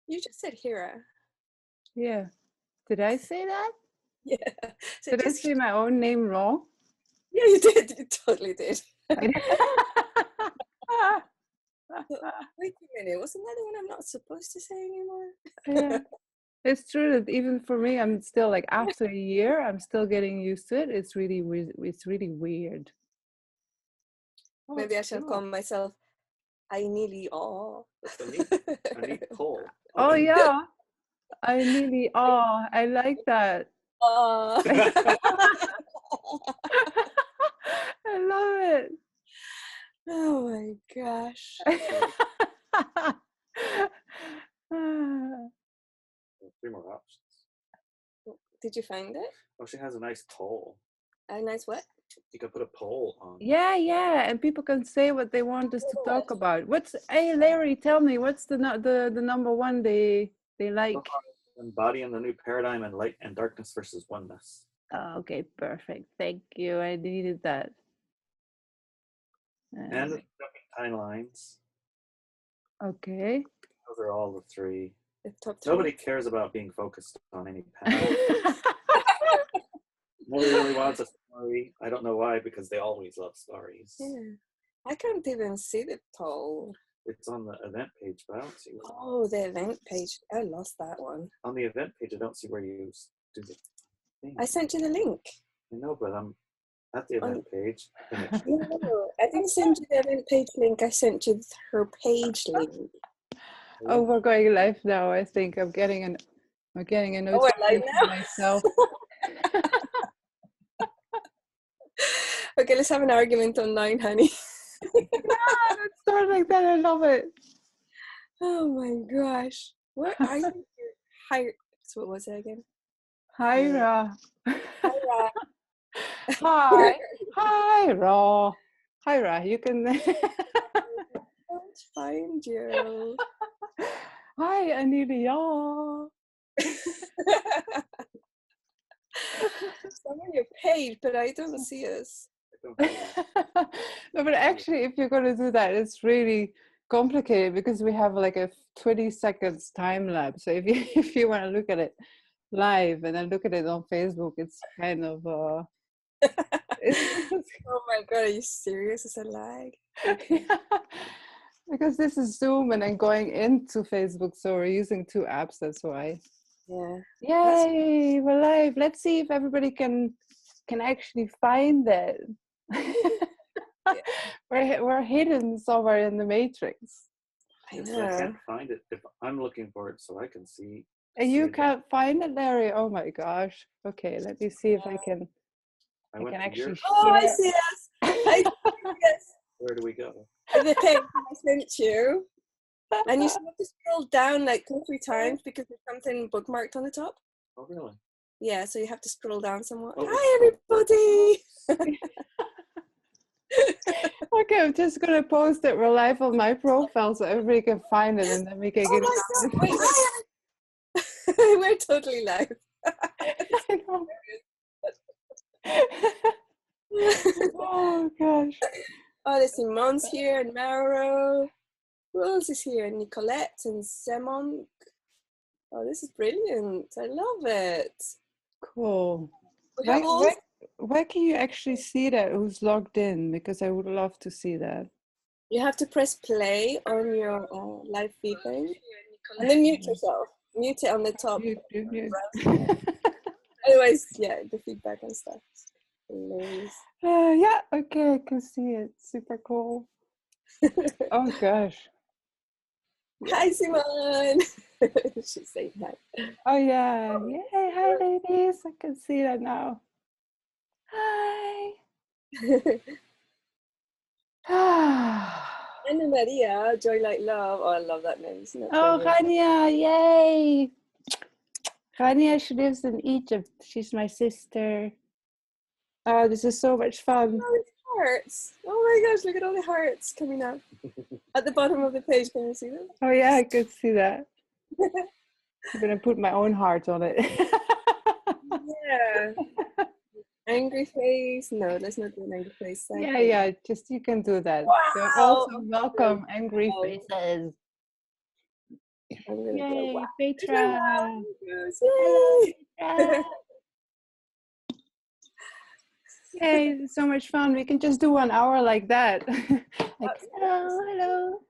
You just said Hira. Yeah. Did I say that? Yeah. So Did I say my own name wrong? Yeah, you did. You totally did. I did. Wait a minute. Wasn't that the one I'm not supposed to say anymore? Yeah. It's true that even for me, I'm still like after a year, I'm still getting used to it. It's really weird. Maybe I should call myself Inelia. That's a neat poll. Oh yeah. I like that. I love it. Oh my gosh. 3 more options. Did you find it? Oh, she has a nice poll. A nice what? You can put a poll on. Yeah, and people can say what they want us to talk about. Hey Larry, tell me what's the number one they like? Embodying the new paradigm and light and darkness versus oneness. Oh, okay, perfect. Thank you. I needed that. And the jumping timelines. Okay. Those are all the 3. The top 3. Nobody cares about being focused on any panel. Nobody really wants a story. I don't know why, because they always love stories. Yeah. I can't even see the poll. It's on the event page, but I don't see it. Oh, the event page. I lost that one. On the event page, I don't see where you do the thing. I sent you the link. I know, but I'm at the event page. No, I didn't send you the event page link. I sent you her page link. Oh, we're going live now. I think I'm getting a notification myself. Okay, let's have an argument online, honey. Let's start like that. I love it. Oh my gosh. Where are you? So what was it again? Hira. Hira. Hi. Hira. Hira, you can... Let's find you. Hi, Inelia. I'm on your page, but I don't see us. No, but actually, if you're going to do that, it's really complicated because we have like a 20 seconds time lapse. So if you want to look at it live and then look at it on Facebook, it's kind of oh my god, are you serious? It's a lag. Yeah. Because this is Zoom and then going into Facebook, so we're using 2 apps. That's why. Yeah. Yay, we're live. Let's see if everybody can actually find it. We're hidden somewhere in the matrix. I can't find it. If I'm looking for it so I can see. And you can't find it, Larry? Oh my gosh. Okay, let me see if I can actually share. Oh, I see us. I see us. Where do we go? The page I sent you. And you still have to scroll down like 2 or 3 times because there's something bookmarked on the top. Oh, really? Yeah, so you have to scroll down somewhat. Oh. Hi, everybody! Okay, I'm just going to post it. We're live on my profile so everybody can find it and then we can get it. Wait, we're totally live. I know. Oh, gosh. Oh, there's Simone's here and Maro. Who else is here? Nicolette and Semon. Oh, this is brilliant. I love it. Cool. Where can you actually see that who's logged in? Because I would love to see that. You have to press play on your live feed thing. And then mute yourself. Mute it on the top. Mute. Otherwise, yeah, the feedback and stuff. Yeah, okay, I can see it. Super cool. Oh gosh. Hi, Simone. She's saying hi. Oh yeah. Yay, hi ladies. I can see that now. Hi. Anna Maria, Joy Like Love. Oh, I love that name. Oh, Rania, yay. Rania, she lives in Egypt. She's my sister. Oh, this is so much fun. Oh, it's hearts. Oh my gosh, look at all the hearts coming up. At the bottom of the page, can you see them? Oh yeah, I could see that. I'm going to put my own heart on it. Yeah. Angry face. No, let's not do an angry face. Yeah, just you can do that. Wow. So also welcome angry faces. I'm going to go, Yay, wow. Petra. Hello, Yay, Petra. Yay, so much fun. We can just do 1 hour like that. Like, hello, hello.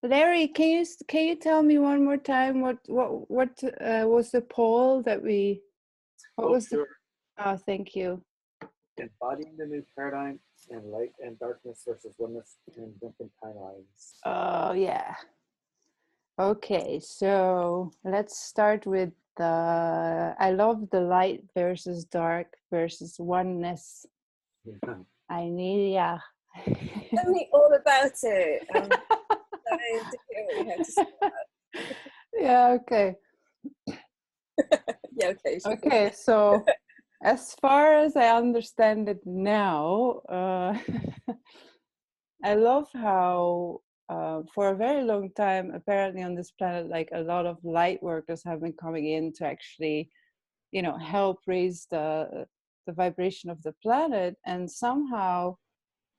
Larry, can you tell me one more time what was the poll that we, what was sure. oh, thank you. Embodying the new paradigm and light and darkness versus oneness and different timelines. Oh, yeah. Okay, so let's start with the, I love the light versus dark versus oneness. Yeah. Inelia. tell me all about it. I'm dying to hear what you have to say about it. Yeah, okay. Yeah, okay. Okay, so as far as I understand it now, I love how for a very long time, apparently on this planet, like a lot of light workers have been coming in to actually, you know, help raise the vibration of the planet, and somehow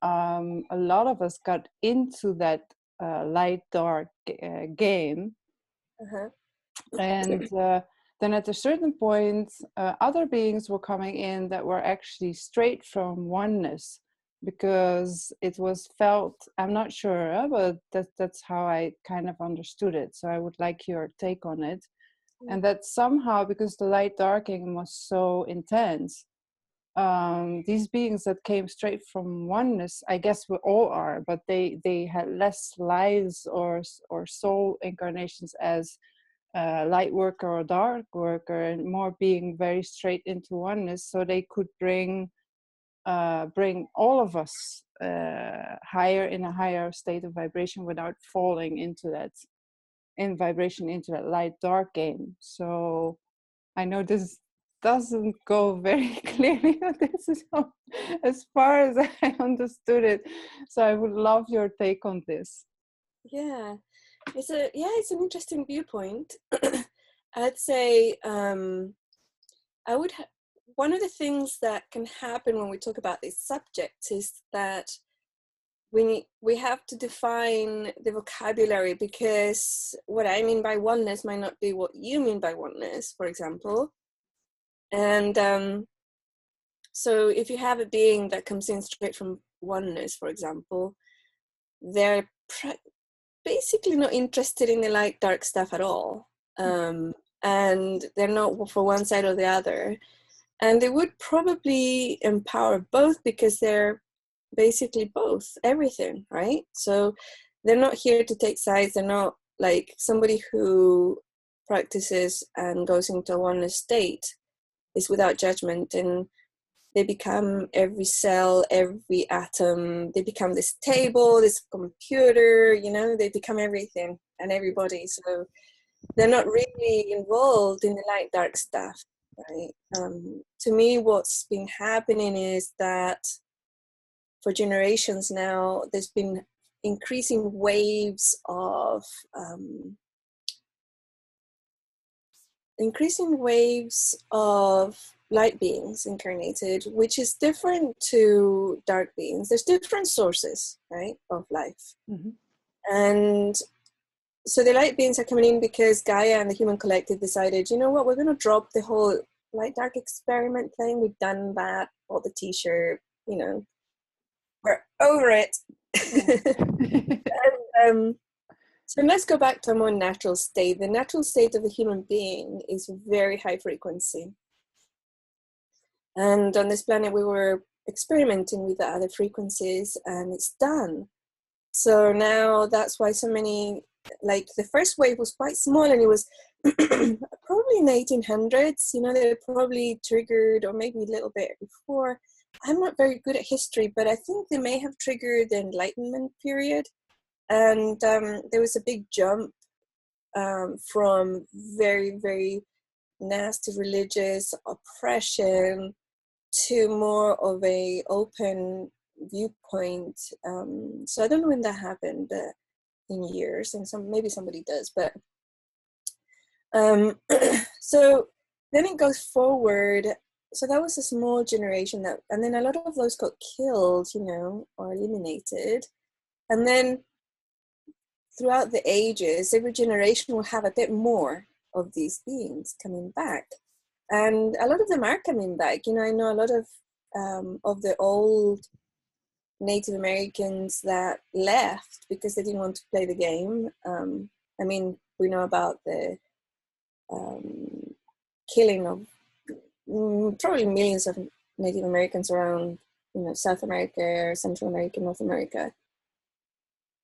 a lot of us got into that light dark game. Uh-huh. And then at a certain point, other beings were coming in that were actually straight from oneness, because it was felt, I'm not sure, but that's how I kind of understood it. So I would like your take on it. And that somehow, because the light darking was so intense, these beings that came straight from oneness, I guess we all are, but they had less lives or soul incarnations as light worker or dark worker, and more being very straight into oneness, so they could bring all of us higher, in a higher state of vibration, without falling into that light dark game. So I know this doesn't go very clearly, but this is as far as I understood it. So I would love your take on this. Yeah, it's an interesting viewpoint. I'd say one of the things that can happen when we talk about these subjects is that we have to define the vocabulary, because what I mean by oneness might not be what you mean by oneness, for example. And so if you have a being that comes in straight from oneness, for example, they're basically not interested in the light dark stuff at all, and they're not for one side or the other, and they would probably empower both, because they're basically both everything, right? So they're not here to take sides. They're not like somebody who practices and goes into a oneness state is without judgment, and they become every cell, every atom. They become this table, this computer, you know, they become everything and everybody. So they're not really involved in the light dark stuff, right? To me, what's been happening is that for generations now, there's been increasing waves of light beings incarnated, which is different to dark beings. There's different sources, right, of life. Mm-hmm. And so the light beings are coming in because Gaia and the human collective decided, you know what, we're going to drop the whole light dark experiment thing. We've done that, bought the t-shirt, you know, we're over it. And, so let's go back to a more natural state. The natural state of the human being is very high frequency. And on this planet, we were experimenting with the other frequencies, and it's done. So now that's why so many, like the first wave was quite small, and it was probably in the 1800s, you know, they were probably triggered, or maybe a little bit before. I'm not very good at history, but I think they may have triggered the Enlightenment period. And there was a big jump from very, very nasty religious oppression to more of a open viewpoint. So I don't know when that happened in years, and maybe somebody does, but so then it goes forward. So that was a small generation and then a lot of those got killed, you know, or eliminated. And then throughout the ages, every generation will have a bit more of these beings coming back. And a lot of them are coming back. You know, I know a lot of the old Native Americans that left because they didn't want to play the game. I mean, we know about the killing of probably millions of Native Americans around, you know, South America, Central America, North America.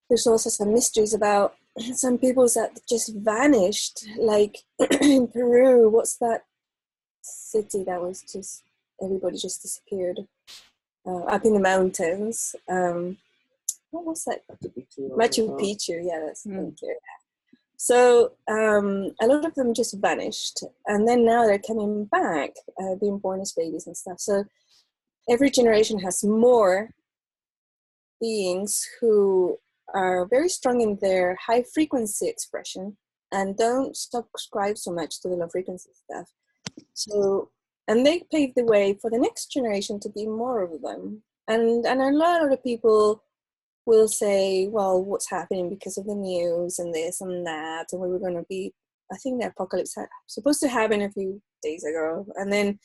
There's also some mysteries about some peoples that just vanished, like in Peru. What's that city that was just, everybody just disappeared up in the mountains? What was that? Machu Picchu, yeah, that's thank you. So a lot of them just vanished, and then now they're coming back, being born as babies and stuff. So every generation has more beings who are very strong in their high frequency expression and don't subscribe so much to the low frequency stuff. So, and they pave the way for the next generation to be more of them. And a lot of people will say, well, what's happening because of the news and this and that, and we were going to be, I think the apocalypse supposed to happen a few days ago, and then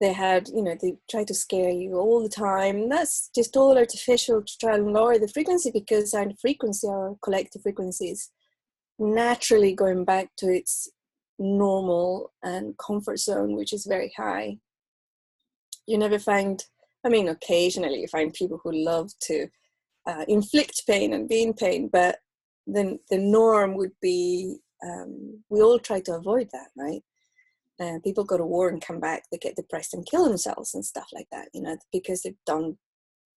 they had, you know, they try to scare you all the time. That's just all artificial to try and lower the frequency, because our frequency, our collective frequency, is naturally going back to its normal and comfort zone, which is very high. You never find, I mean, occasionally you find people who love to inflict pain and be in pain, but then the norm would be, we all try to avoid that, right? People go to war and come back, they get depressed and kill themselves and stuff like that, you know, because they've done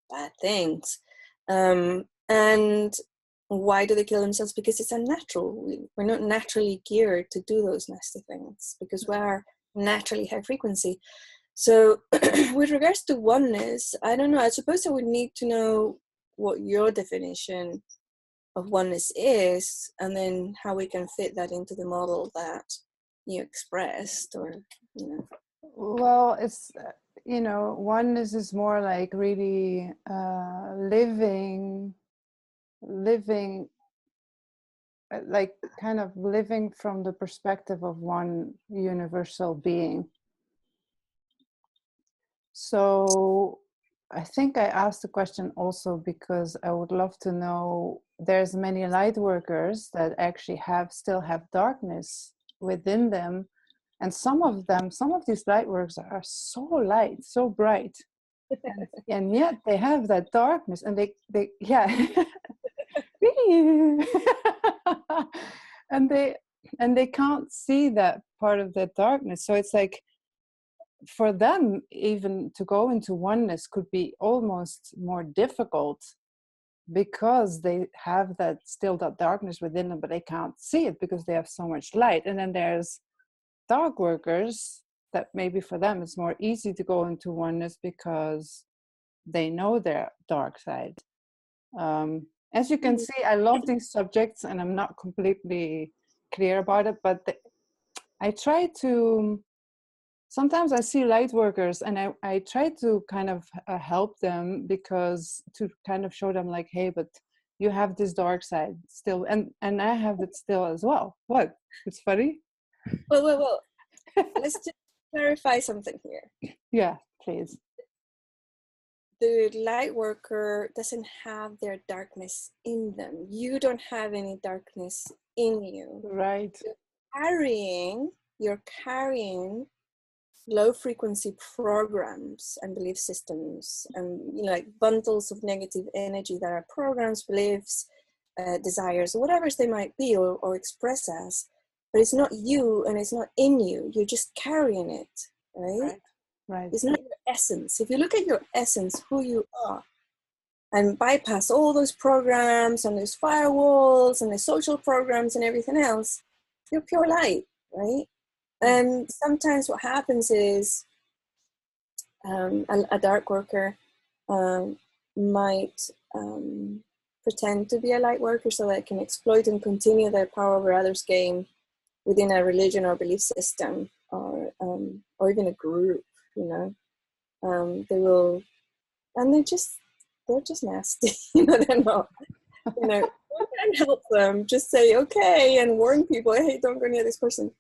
bad things. And why do they kill themselves? Because it's unnatural. We're not naturally geared to do those nasty things, because we are naturally high frequency. So with regards to oneness, I don't know, I suppose I would need to know what your definition of oneness is, and then how we can fit that into the model that you expressed, or, you know. Well, it's, you know, oneness is more like really living, like kind of living from the perspective of one universal being. So I think I asked the question also because I would love to know, there's many light workers that actually still have darkness within them. And some of these light workers are so light, so bright. And yet they have that darkness, and they yeah. and they can't see that part of the darkness. So it's like, for them, even to go into oneness could be almost more difficult, because they have that darkness within them, but they can't see it because they have so much light. And then there's dark workers that maybe for them it's more easy to go into oneness because they know their dark side. As you can see, I love these subjects and I'm not completely clear about it, but I try to, sometimes I see light workers and I try to kind of help them, because to kind of show them like, hey, but you have this dark side still, and I have it still as well. What? It's funny? Well. Let's just clarify something here. Yeah, please. The light worker doesn't have their darkness in them. You don't have any darkness in you. Right. You're carrying low frequency programs and belief systems, and, you know, like bundles of negative energy that are programs, beliefs, desires, whatever they might be or express as. But it's not you, and it's not in you. You're just carrying it, right? Right. It's not your essence. If you look at your essence, who you are, and bypass all those programs and those firewalls and the social programs and everything else, you're pure light, right? And sometimes what happens is a dark worker might pretend to be a light worker so they can exploit and continue their power over others game within a religion or belief system, or even a group, you know. They will, and they're just nasty. You know, they're not. you know, and help them. Just say okay and warn people, hey, don't go near this person,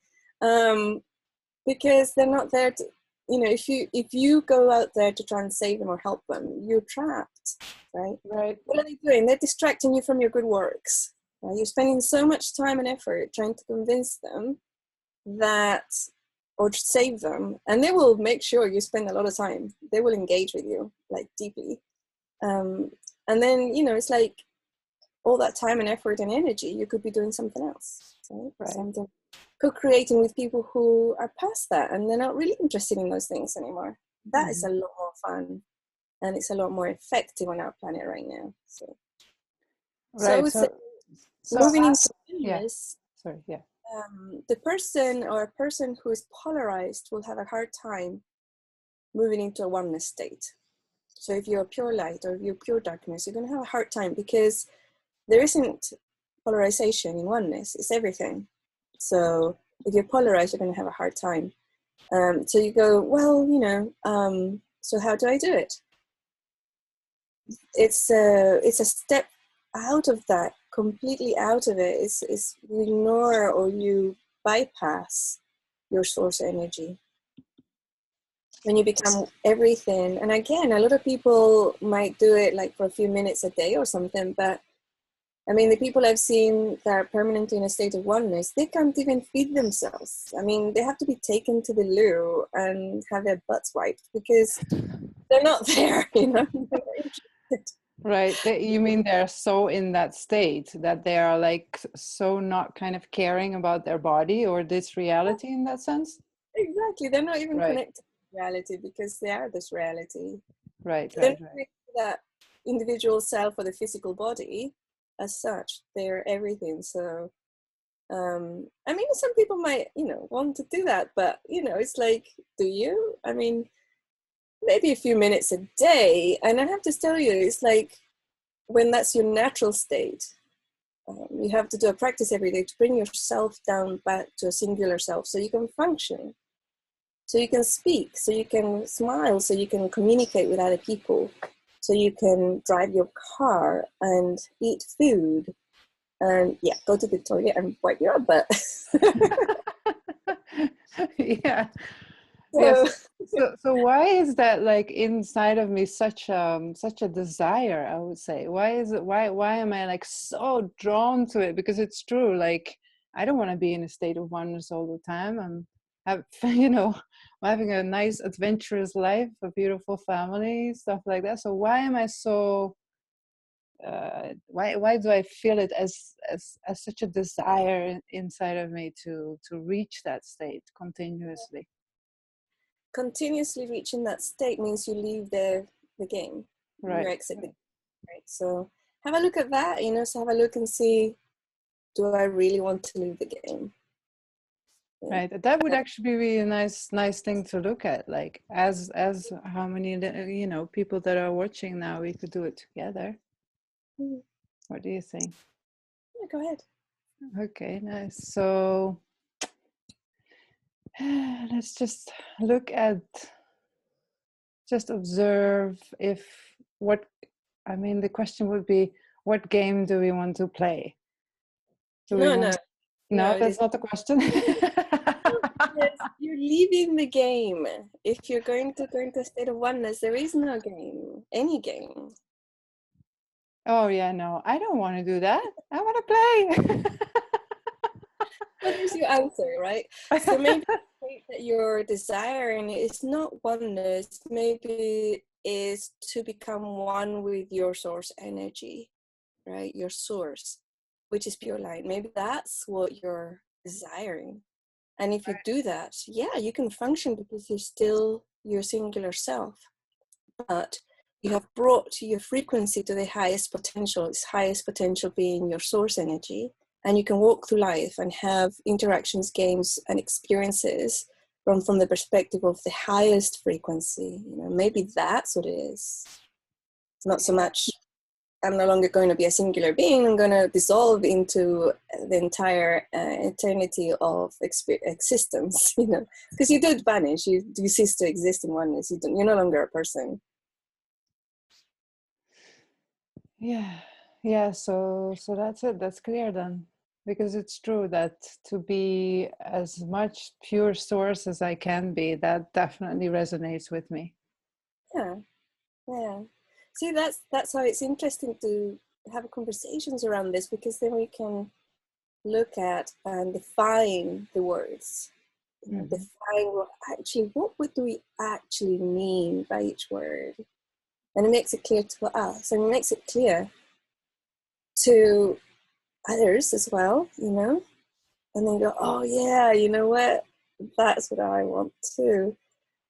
because they're not there to. You know, if you go out there to try and save them or help them, you're trapped, right? Right. What are they doing? They're distracting you from your good works. Right? You're spending so much time and effort trying to convince them that, or to save them, and they will make sure you spend a lot of time. They will engage with you like deeply, and then you know it's like all that time and effort and energy you could be doing something else, right? Something co-creating with people who are past that and they're not really interested in those things anymore. That is a lot more fun, and it's a lot more effective on our planet right now. So I would say moving into oneness, the person or a person who is polarized will have a hard time moving into a oneness state. So if you're pure light or if you're pure darkness, you're going to have a hard time because there isn't polarization in oneness. It's everything. So if you're polarized, you're going to have a hard time. So you go, well, you know, so how do I do it? It's a step out of that, completely out of it. It's you ignore or you bypass your source energy. When you become everything, and again, a lot of people might do it like for a few minutes a day or something, but I mean, the people I've seen that are permanently in a state of oneness, they can't even feed themselves. I mean, they have to be taken to the loo and have their butts wiped because they're not there, you know. Right. You mean they're so in that state that they are like so not kind of caring about their body or this reality in that sense? Exactly. They're not even connected to reality because they are this reality. Right. They're not connected to that individual self or the physical body as such. They're everything. So, I mean, some people might, you know, want to do that, but, you know, it's like, do you? I mean, maybe a few minutes a day. And I have to tell you, it's like when that's your natural state, you have to do a practice every day to bring yourself down back to a singular self so you can function, so you can speak, so you can smile, so you can communicate with other people, so you can drive your car and eat food and go to the toilet and wipe your butt. Yeah. Yes. So why is that like inside of me such a desire, I would say? Why am I like so drawn to it? Because it's true, like I don't want to be in a state of oneness all the time. I'm having a nice adventurous life, a beautiful family, stuff like that. So why am I so why do I feel it as such a desire inside of me to reach that state continuously? Continuously reaching that state means you leave the game, right? You exit the game, right? So have a look at that, you know. So have a look and see, do I really want to leave the game? Right. That would actually be a nice thing to look at, like as how many people that are watching now, we could do it together. What do you think? Yeah, go ahead. Okay, nice. So let's just look at, just observe if the question would be, what game do we want to play? No, that's not the question. Yes, you're leaving the game. If you're going to go into a state of oneness, there is no game, any game. Oh yeah, no, I don't want to do that. I want to play. Well, there's your answer, right? So maybe that you're desiring is not oneness, maybe is to become one with your source energy, right? Your source, which is pure light. Maybe that's what you're desiring. And if you do that, you can function because you're still your singular self. But you have brought your frequency to the highest potential, its highest potential being your source energy. And you can walk through life and have interactions, games, and experiences from the perspective of the highest frequency. You know, maybe that's what it is. It's not so much, I'm no longer going to be a singular being. I'm going to dissolve into the entire eternity of existence, you know, because you don't vanish. You cease to exist in oneness. You're no longer a person. Yeah. Yeah, so that's it. That's clear then. Because it's true that to be as much pure source as I can be, that definitely resonates with me. Yeah, yeah. See, that's why it's interesting to have conversations around this, because then we can look at and define the words. You know, Mm-hmm. define what do we actually mean by each word, and it makes it clear to us, and it makes it clear to others as well. You know, and then go, oh yeah, you know what? That's what I want too.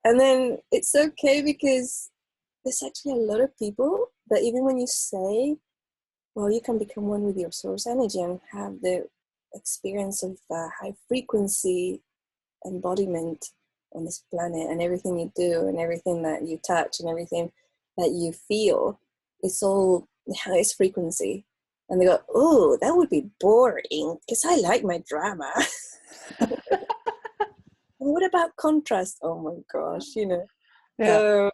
And then it's okay, because there's actually a lot of people that even when you say, well, you can become one with your source energy and have the experience of high frequency embodiment on this planet, and everything you do and everything that you touch and everything that you feel, it's all the highest frequency. And they go, oh, that would be boring because I like my drama. And what about contrast? Oh my gosh, you know. Yeah. So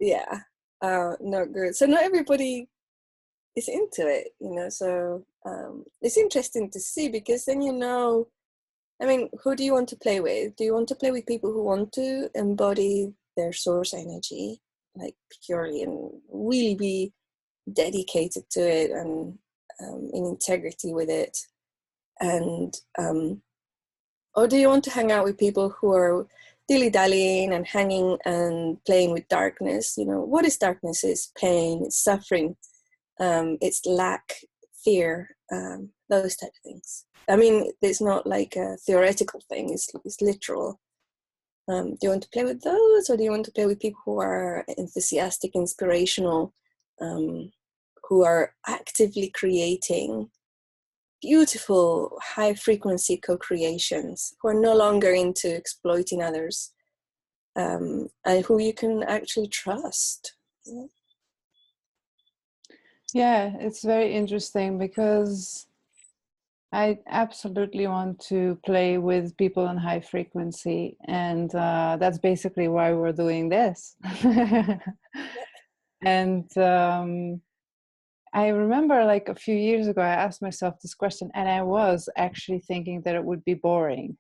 yeah, not good. So not everybody is into it, you know. So it's interesting to see, because then you know, I mean, who do you want to play with? Do you want to play with people who want to embody their source energy, like purely, and really be dedicated to it, and in integrity with it? And or do you want to hang out with people who are dilly-dallying and hanging and playing with darkness? You know, what is darkness? It's pain, it's suffering, it's lack, fear, those type of things. I mean, it's not like a theoretical thing, it's literal. Do you want to play with those, or do you want to play with people who are enthusiastic, inspirational, who are actively creating beautiful high frequency co-creations, who are no longer into exploiting others, and who you can actually trust? Yeah, it's very interesting because I absolutely want to play with people on high frequency, and that's basically why we're doing this. And I remember, like a few years ago, I asked myself this question, and I was actually thinking that it would be boring,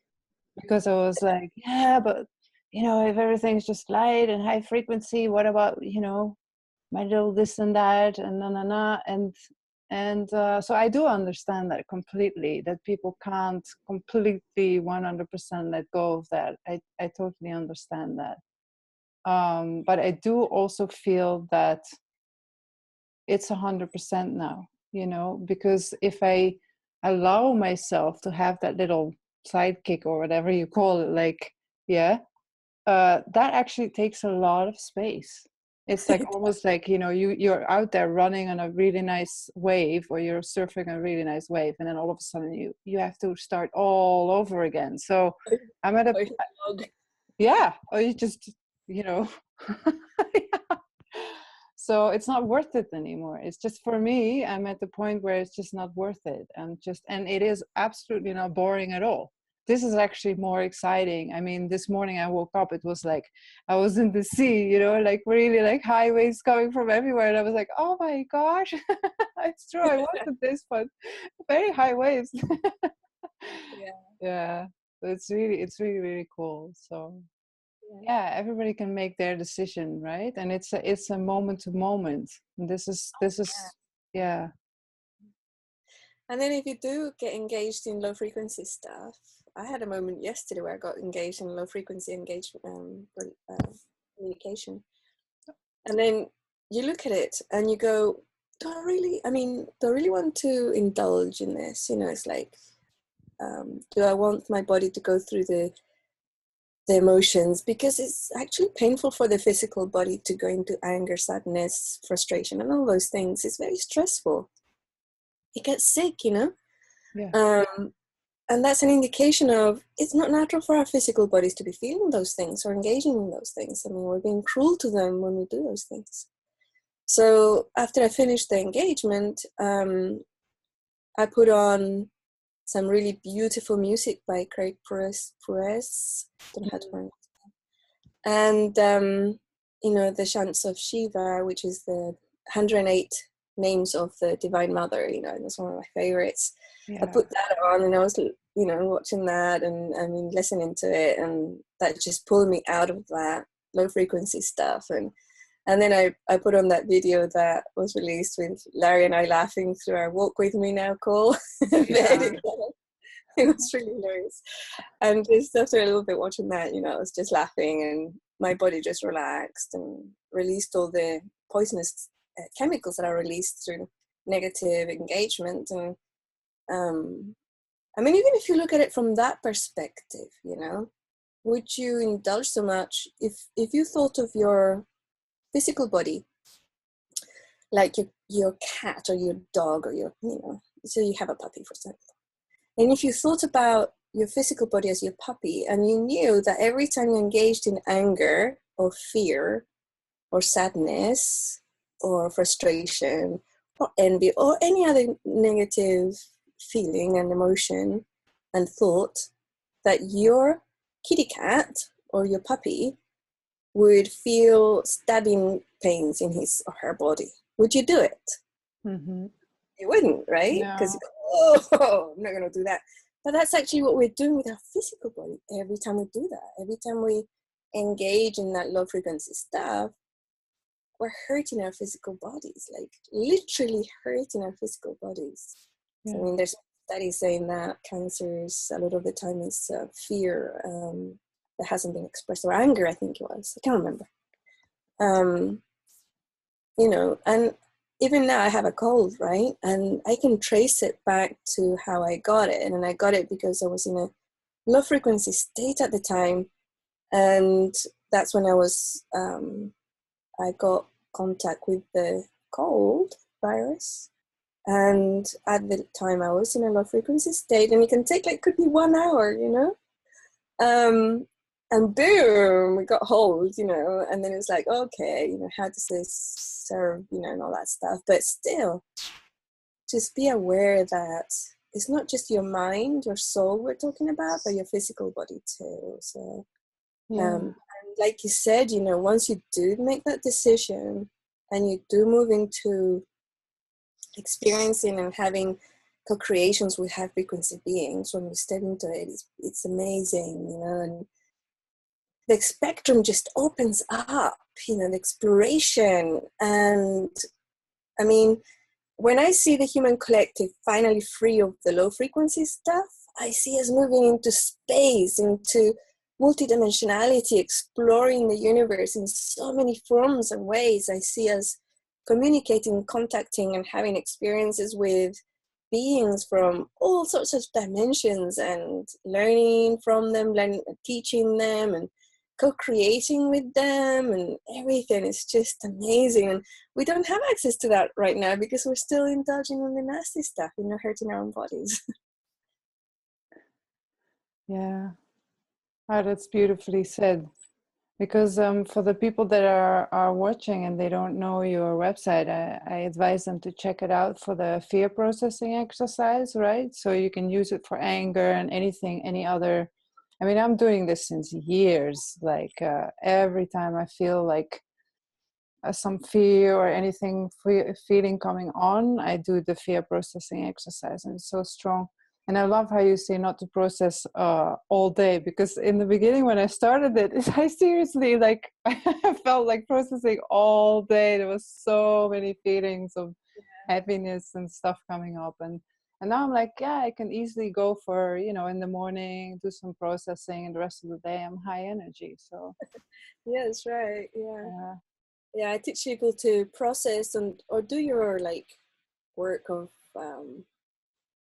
because I was like, yeah, but you know, if everything's just light and high frequency, what about, you know, my little this and that and na. And so I do understand that completely, that people can't completely 100% let go of that. I totally understand that. But I do also feel that it's 100% now, you know, because if I allow myself to have that little sidekick or whatever you call it, like, yeah, that actually takes a lot of space. It's like almost like, you know, you're out there running on a really nice wave, or you're surfing a really nice wave, and then all of a sudden you have to start all over again. So I'm at a yeah, or you just, you know. Yeah. So it's not worth it anymore. It's just, for me, I'm at the point where it's just not worth it. And it is absolutely not boring at all. This is actually more exciting. I mean, this morning I woke up, it was like I was in the sea, you know, like really like high waves coming from everywhere. And I was like, oh my gosh, it's true. I wanted this, but very high waves. Yeah. Yeah. So it's really, really cool. So yeah, everybody can make their decision, right? And it's a moment to moment. This is yeah. And then if you do get engaged in low frequency stuff, I had a moment yesterday where I got engaged in low frequency communication. And then you look at it and you go, do I really want to indulge in this? You know, it's like, do I want my body to go through the emotions? Because it's actually painful for the physical body to go into anger, sadness, frustration, and all those things. It's very stressful. You get sick, you know? Yeah. And that's an indication of it's not natural for our physical bodies to be feeling those things or engaging in those things. I mean, we're being cruel to them when we do those things. So after I finished the engagement, I put on some really beautiful music by Craig Perez. Don't know how to pronounce it. And, you know, the chants of Shiva, which is the 108 names of the Divine Mother, you know, that's one of my favorites. Yeah. I put that on and I was, you know, watching that and I mean, listening to it, and that just pulled me out of that low frequency stuff. And then I put on that video that was released with Larry and I laughing through our Walk With Me Now call. Yeah. It was really hilarious. And just after a little bit watching that, you know, I was just laughing and my body just relaxed and released all the poisonous chemicals that are released through negative engagement. And I mean, even if you look at it from that perspective, you know, would you indulge so much if you thought of your physical body like your cat or your dog or your, you know, so you have a puppy, for example. And if you thought about your physical body as your puppy, and you knew that every time you engaged in anger or fear or sadness or frustration or envy or any other negative feeling and emotion and thought, that your kitty cat or your puppy would feel stabbing pains in his or her body, would you do it? Mm-hmm. You wouldn't, right? Because oh, I'm not going to do that. But that's actually what we're doing with our physical body every time we do that. Every time we engage in that low frequency stuff, we're hurting our physical bodies, like literally hurting our physical bodies. Yeah. So, I mean, there's studies saying that cancers a lot of the time is fear that hasn't been expressed, or anger, I think it was. I can't remember. You know, and even now I have a cold, right? And I can trace it back to how I got it. And I got it because I was in a low frequency state at the time. And that's when I was, I got contact with the cold virus. And at the time I was in a low frequency state, and it can take like, could be 1 hour, you know? And boom, we got hold, you know, and then it was like, okay, you know, how does this serve, you know, and all that stuff. But still, just be aware that it's not just your mind, your soul we're talking about, but your physical body too. So, and like you said, you know, once you do make that decision and you do move into experiencing and having co-creations with high frequency beings, when we step into it, it's amazing, you know, and the spectrum just opens up, you know, the exploration. And I mean, when I see the human collective finally free of the low frequency stuff, I see us moving into space, into multidimensionality, exploring the universe in so many forms and ways. I see us communicating, contacting, and having experiences with beings from all sorts of dimensions, and learning from them, teaching them, and co-creating with them, and everything is just amazing. And we don't have access to that right now because we're still indulging in the nasty stuff, you know, hurting our own bodies. Yeah. Oh, that's beautifully said. Because for the people that are watching and they don't know your website, I advise them to check it out for the fear processing exercise, right? So you can use it for anger and anything, any other. I mean, I'm doing this since years. Like every time I feel like some fear or anything feeling coming on, I do the fear processing exercise, and it's so strong. And I love how you say not to process all day, because in the beginning when I started it, I seriously, like, I felt like processing all day. There was so many feelings of happiness and stuff coming up. And now I'm like, yeah, I can easily go for, you know, in the morning, do some processing, and the rest of the day I'm high energy. So yeah, that's right. Yeah, I teach people to process or do your like work of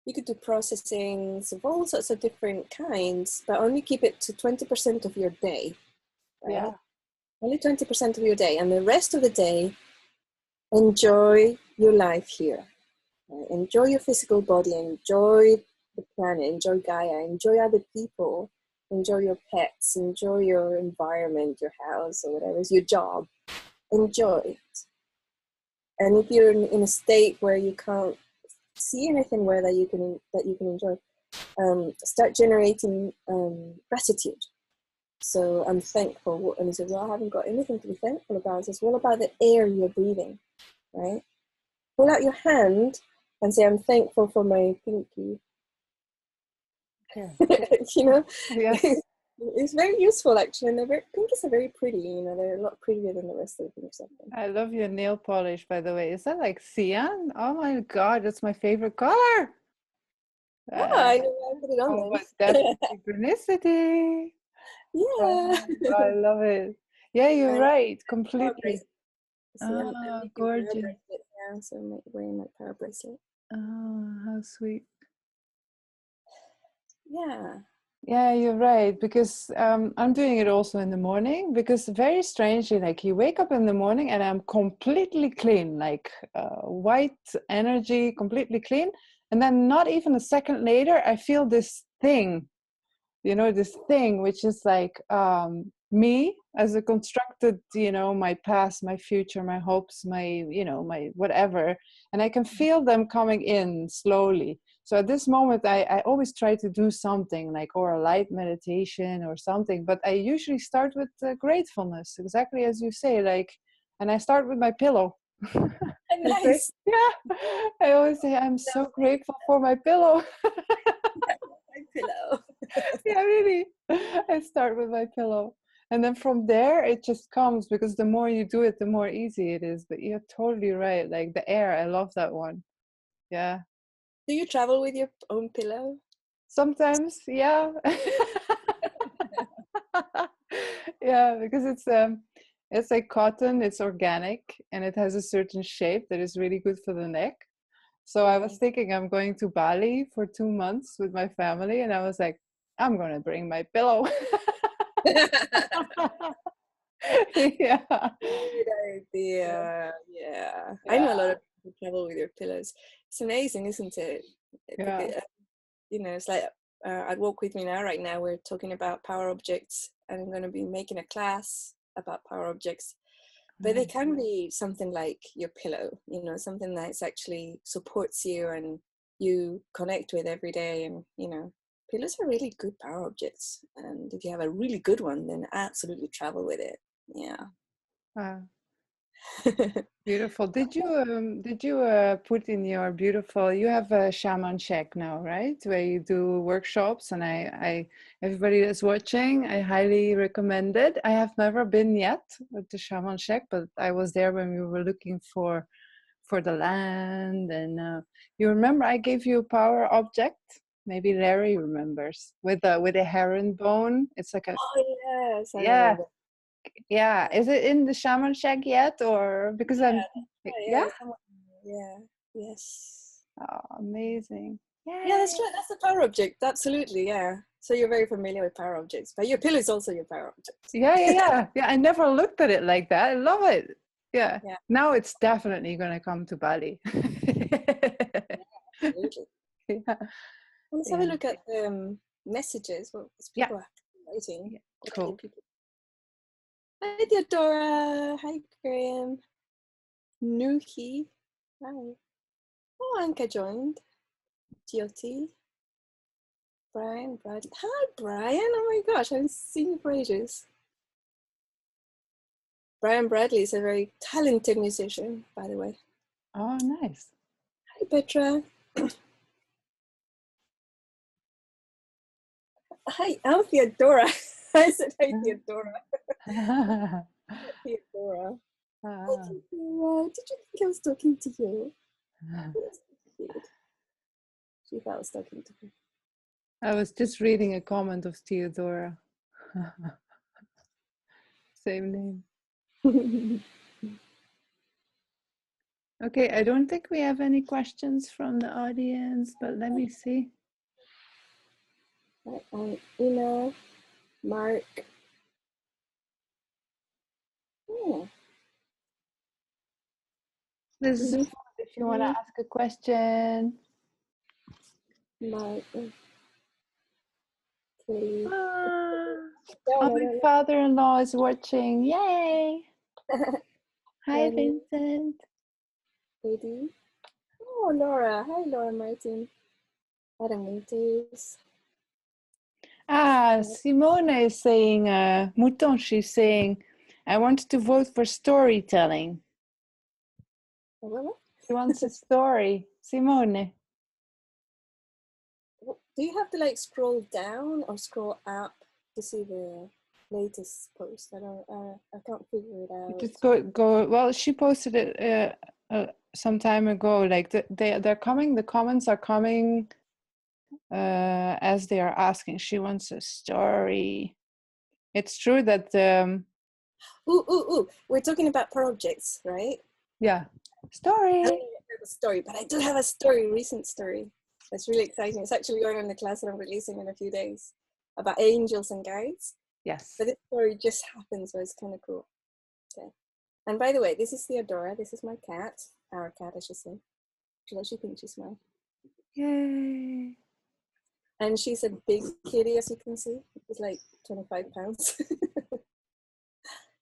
you could do processings of all sorts of different kinds, but only keep it to 20% of your day, right? yeah. Only 20% of your day, and the rest of the day, enjoy your life here. Right? Enjoy your physical body, enjoy the planet, enjoy Gaia, enjoy other people, enjoy your pets, enjoy your environment, your house, or whatever is your job. Enjoy it. And if you're in a state where you can't see anything where that you can enjoy, start generating gratitude. So I'm thankful, and he said, well, I haven't got anything to be thankful about. I says, what about the air you're breathing, right? hold out your hand and say, I'm thankful for my pinky. Okay. You know, Yes. it's very useful actually, and pinkies are very pretty. You know, they're a lot prettier than the rest of the things. I love your nail polish, by the way. Is that like cyan? Oh my God, that's my favorite color. I know I put it on Oh, them. but that's synchronicity. Yeah. I love it. Yeah, you're And right, power completely. bracelet. See, I'm Ah, making power gorgeous. bracelet now, so I'm wearing my power bracelet. Oh, how sweet. Yeah. Yeah, you're right, because I'm doing it also in the morning, because very strangely, like you wake up in the morning and I'm completely clean, like white energy, completely clean. And then not even a second later, I feel this thing, you know, this thing, which is like me as a constructed, you know, my past, my future, my hopes, my, you know, my whatever. And I can feel them coming in slowly. So at this moment, I always try to do something like, or a light meditation or something, but I usually start with gratefulness, exactly as you say, like, and I start with my pillow. Nice. Yeah, I always say, I'm so grateful for my pillow. My pillow. Yeah, really. I start with my pillow. And then from there, it just comes, because the more you do it, the more easy it is. But you're totally right. Like the air, I love that one. Yeah. Do you travel with your own pillow? Sometimes, yeah. Yeah, because it's like cotton, it's organic, and it has a certain shape that is really good for the neck. So I was thinking I'm going to Bali for 2 months with my family, and I was like, I'm gonna bring my pillow. Yeah. Good idea. Yeah. I know a lot of people travel with their pillows. It's amazing, isn't it? Yeah. Because, you know, it's like at Walk With Me Now, right now, we're talking about power objects, and I'm going to be making a class about power objects. But they can be something like your pillow, you know, something that actually supports you and you connect with every day. And, you know, pillows are really good power objects. And if you have a really good one, then absolutely travel with it. Yeah. Beautiful. Did you put in your beautiful, you have a shaman check now, right? Where you do workshops, and I everybody that's watching, I highly recommend it. I have never been yet with the shaman check, but I was there when we were looking for the land. And you remember I gave you a power object? Maybe Larry remembers, with a herringbone. It's like a, Oh, yes, I yeah. remember. Yeah, is it in the shaman shack yet, or because I'm yeah? Yeah, yes. Oh, amazing. Yeah, that's Yay. right. That's a power object. Absolutely, yeah. So you're very familiar with power objects, but your pillow is also your power object. Yeah. I never looked at it like that. I love it. Yeah. Yeah. Now it's definitely gonna come to Bali. Absolutely. Yeah. Let's have a look at the messages. What people are writing. Yeah. What Cool. people? Hi, Theodora. Hi, Graham. Nuki. Hi. Oh, Anka joined. GOT. Brian. Hi, Brian. Oh my gosh, I haven't seen you for ages. Brian Bradley is a very talented musician, by the way. Oh, nice. Hi, Petra. Hi, I'm Theodora. I said hi, Theodora. Theodora. Hi, Theodora. Did you think I was talking to you? She thought I was talking to her. I was just reading a comment of Theodora. Same name. Okay, I don't think we have any questions from the audience, but let me see. Ina, Mark. Oh. This is if you want to ask a question. Mark. Oh, my father-in-law is watching. Yay! Hi, Vincent. Lady. Oh, Laura. Hi, Laura Martin. Adam Winters. Simona is saying, Mouton, she's saying, I wanted to vote for storytelling. What? She wants a story. Simone. Do you have to like scroll down or scroll up to see the latest post? I can't figure it out. Just go. Well, she posted it some time ago. Like they're coming. The comments are coming as they are asking. She wants a story. It's true that Ooh! We're talking about power objects, right? yeah, I story. don't have a story, but I do have a story, recent story. That's really exciting. It's actually going on in the class that I'm releasing in a few days about angels and guides. Yes. But this story just happened, so it's kind of cool. Okay. And by the way, this is Theodora. This is my cat. Our cat, I should say. She actually thinks she's mine. Yay. And she's a big kitty, as you can see. She's like 25 pounds.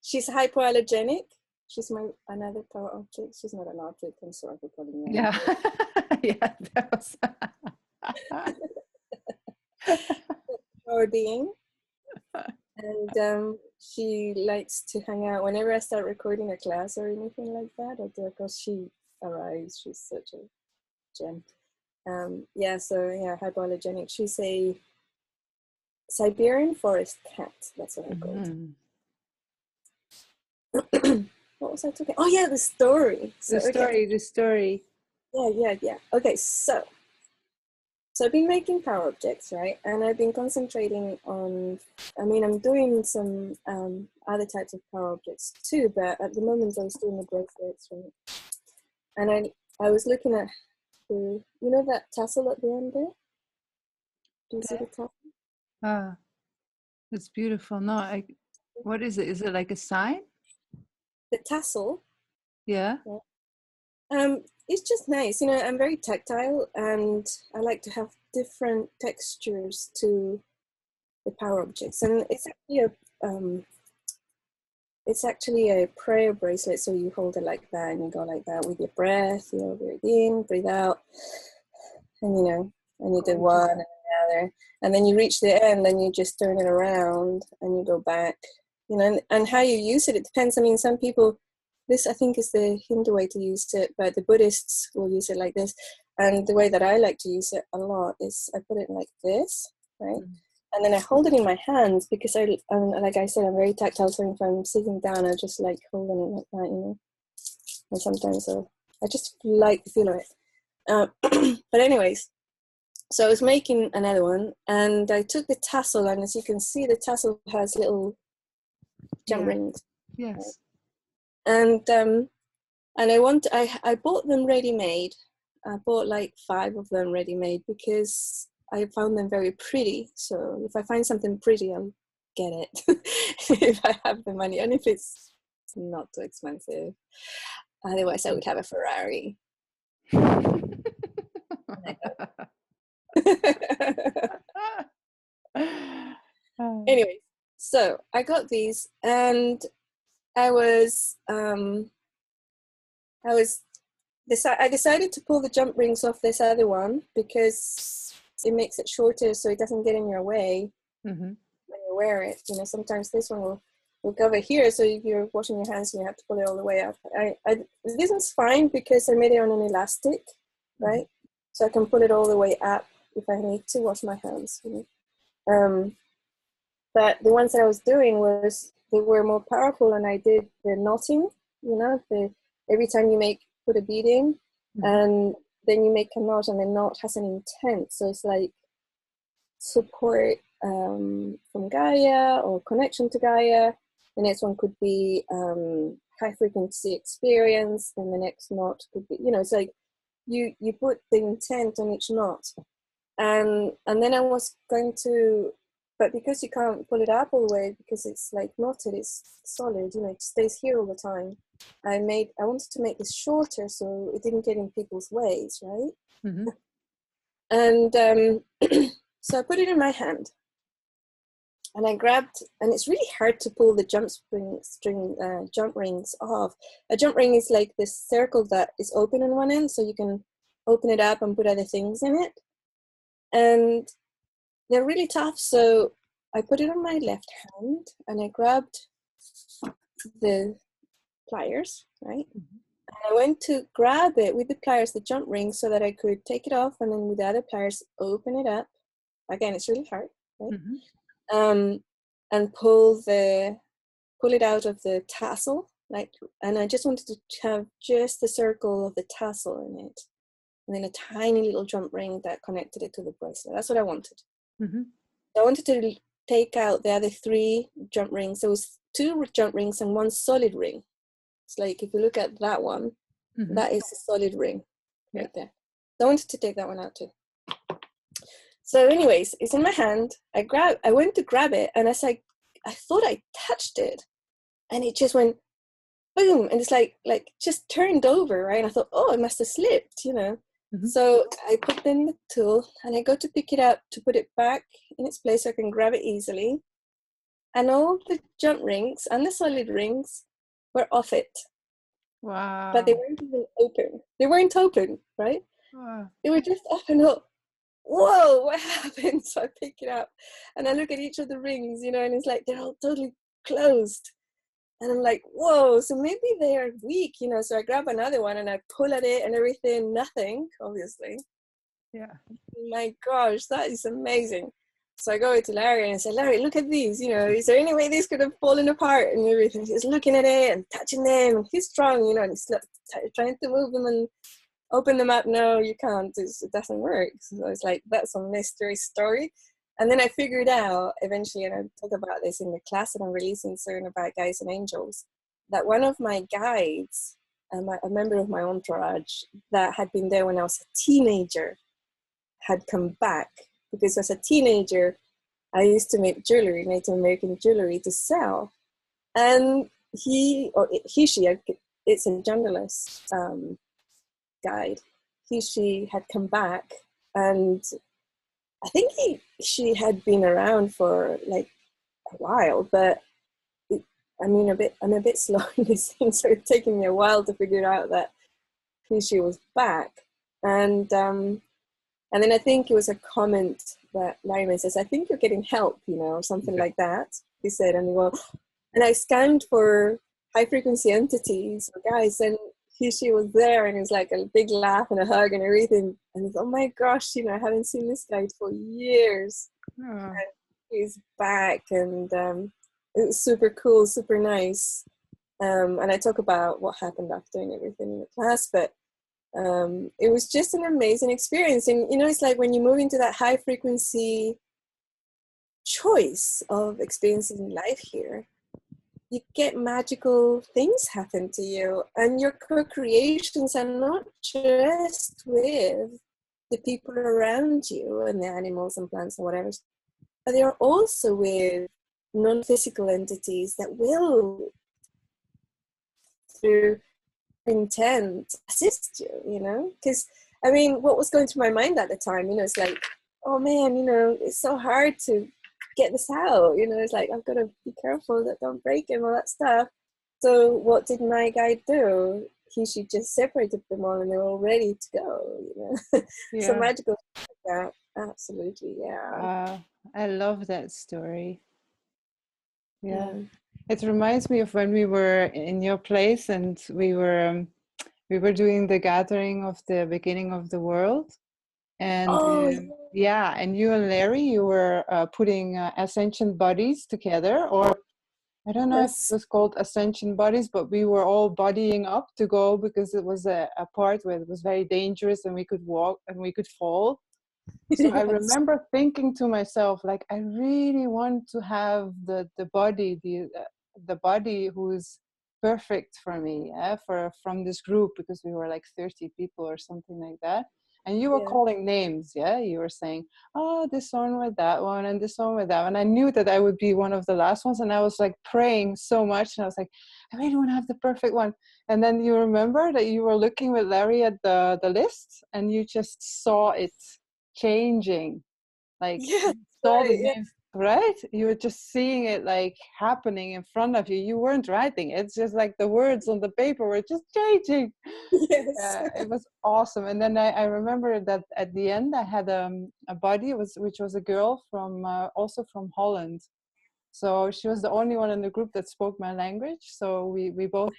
She's hypoallergenic. She's my another power object. She's not an object. I'm sorry for calling her. Yeah. Yeah, that was Power being. And she likes to hang out whenever I start recording a class or anything like that. Or because she arrives, she's such a gem. Hypoallergenic. She's a Siberian forest cat. That's what I call it. What was I talking? Oh yeah, the story. The story. Yeah. Okay, so I've been making power objects, right? And I've been concentrating on, I'm doing some other types of power objects too, but at the moment I was doing the bracelets, right? And I was looking at that tassel at the end there? Do you see the tassel? Ah, that's beautiful. No, what is it? Is it like a sign? The tassel? Yeah. It's just nice. I'm very tactile and I like to have different textures to the power objects. And it's actually a prayer bracelet. So you hold it like that and you go like that with your breath. Breathe in, breathe out. And and you do one and the other. And then you reach the end and you just turn it around and you go back. And how you use it, it depends. Some people, this I think is the Hindu way to use it, but the Buddhists will use it like this. And the way that I like to use it a lot is I put it like this, right? And then I hold it in my hands because like I said, I'm very tactile. So if I'm sitting down, I just like holding it like that, And sometimes I just like the feel of it. But anyways, so I was making another one and I took the tassel, and as you can see, the tassel has little jump rings. Yes. Right? And I bought them ready-made. I bought like 5 of them ready-made because I found them very pretty. So if I find something pretty, I'll get it if I have the money, and if it's not too expensive. Otherwise, I would have a Ferrari. Anyway, so I got these, and I decided to pull the jump rings off this other one because it makes it shorter so it doesn't get in your way when you wear it. Sometimes this one will cover here, so if you're washing your hands and you have to pull it all the way up. This one's fine because I made it on an elastic, right? So I can pull it all the way up if I need to wash my hands. But the ones that I was doing they were more powerful, and I did the knotting. Every time you put a bead in, and then you make a knot, and the knot has an intent. So it's like support from Gaia or connection to Gaia. The next one could be high frequency experience, and the next knot could be, it's like you put the intent on each knot. And then I was going to, but because you can't pull it up all the way because it's like knotted, it's solid, it stays here all the time. I wanted to make this shorter so it didn't get in people's ways, right? And so I put it in my hand, and I grabbed, and it's really hard to pull the jump rings off. A jump ring is like this circle that is open on one end, so you can open it up and put other things in it. And they're really tough, so I put it on my left hand and I grabbed the pliers, right? I I went to grab it with the pliers, the jump ring, so that I could take it off, and then with the other pliers, open it up. Again, it's really hard, right? And pull it out of the tassel, like, and I just wanted to have just the circle of the tassel in it, and then a tiny little jump ring that connected it to the bracelet. That's what I wanted. I wanted to take out the other 3 jump rings. There was 2 jump rings and 1 solid ring. It's like, if you look at that one, that is a solid ring right there. So I wanted to take that one out too. So anyways, it's in my hand. I went to grab it, and I thought I touched it, and it just went boom, and it's like just turned over, right? And I thought, oh, it must have slipped, you know. So I put in the tool, and I go to pick it up to put it back in its place so I can grab it easily. And all the jump rings and the solid rings were off it. Wow. But they weren't even open. They weren't open, right? Wow. They were just up and up. Whoa, what happened? So I pick it up, and I look at each of the rings, you know, and it's like they're all totally closed. And I'm like, whoa, so maybe they are weak, you know. So I grab another one and I pull at it and everything, nothing, obviously. Yeah. My gosh, that is amazing. So I go to Larry and I say, Larry, look at these, you know, is there any way these could have fallen apart and everything? He's looking at it and touching them, and he's strong, you know, and he's trying to move them and open them up. No, you can't, it doesn't work. So it's like, that's a mystery story. And then I figured out eventually, and I talk about this in the class that I'm releasing soon about guides and angels, that one of my guides, a member of my entourage that had been there when I was a teenager, had come back, because as a teenager, I used to make jewelry, Native American jewelry, to sell. And she, it's a genderless guide. She had come back, and I think she had been around for like a while, but I'm a bit slow in this thing, so it's taken me a while to figure out that she was back. And then I think it was a comment that Larry says, I think you're getting help, you know, or something like that. He said, and I scanned for high frequency entities or guys, and she was there, and it was like a big laugh and a hug and everything. And it's, oh my gosh, you know, I haven't seen this guy for years. And he's back, and it was super cool, super nice. And I talk about what happened after and everything in the class, but it was just an amazing experience. And, you know, it's like when you move into that high frequency choice of experiencing life here, you get magical things happen to you, and your co-creations are not just with the people around you and the animals and plants and whatever, but they are also with non-physical entities that will, through intent, assist you, you know. Because I mean, what was going through my mind at the time, you know, it's like, oh man, you know, it's so hard to get this out, you know, it's like, I've got to be careful that don't break and all that stuff. So what did my guide do? She just separated them all, and they were all ready to go, you know. Yeah. So magical like that, absolutely. Yeah. I love that story. Yeah. It reminds me of when we were in your place, and we were doing the gathering of the beginning of the world. And and you and Larry, you were putting ascension bodies together, or I don't know if it was called ascension bodies, but we were all bodying up to go, because it was a part where it was very dangerous and we could walk and we could fall. So I remember thinking to myself, like, I really want to have the body, the body who's perfect for me, from this group, because we were like 30 people or something like that. And you were calling names, you were saying, oh, this one with that one and this one with that one. I knew that I would be one of the last ones, and I was like praying so much, and I was like, I really want to have the perfect one. And then you remember that you were looking with Larry at the list, and you just saw it changing, like saw the names, right? You were just seeing it like happening in front of you. You weren't writing, it's just like the words on the paper were just changing. It was awesome. And then I remember that at the end I had a body which was a girl from also from Holland, So she was the only one in the group that spoke my language. So we both